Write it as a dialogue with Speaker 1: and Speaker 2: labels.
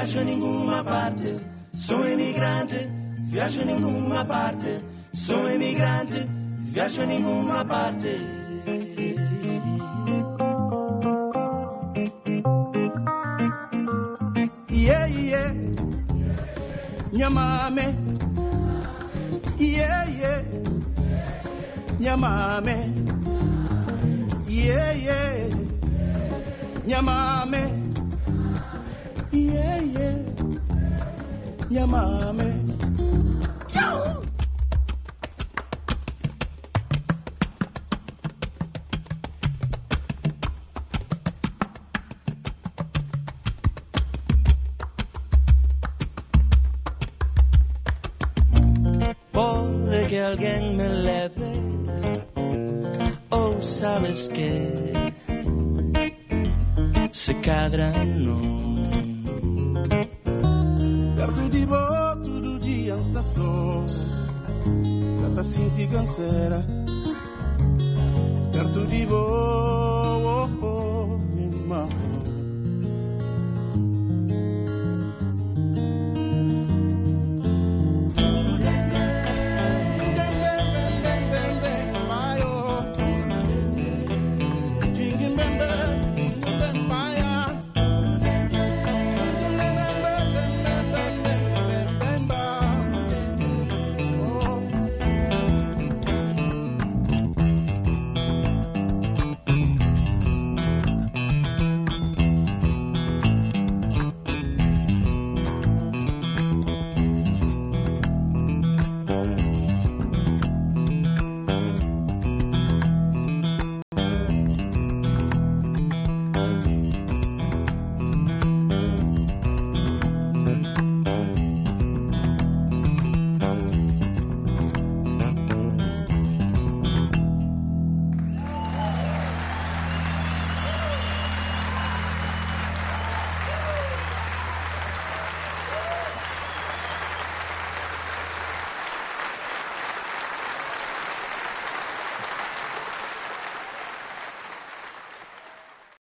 Speaker 1: viaggio in ninguna parte, sono emigrante, viaggio in ninguna parte, sono emigrante, viaggio in ninguna parte. Yeah, yeah, nyamame, yeah, yeah, nyamame, yeah, yeah, nyamame. Yeah, yeah, nyamame. Yo! Puede que alguien me leve, oh, sabes que se cadrano. Tudo dia em estação, dá pra sentir canseira.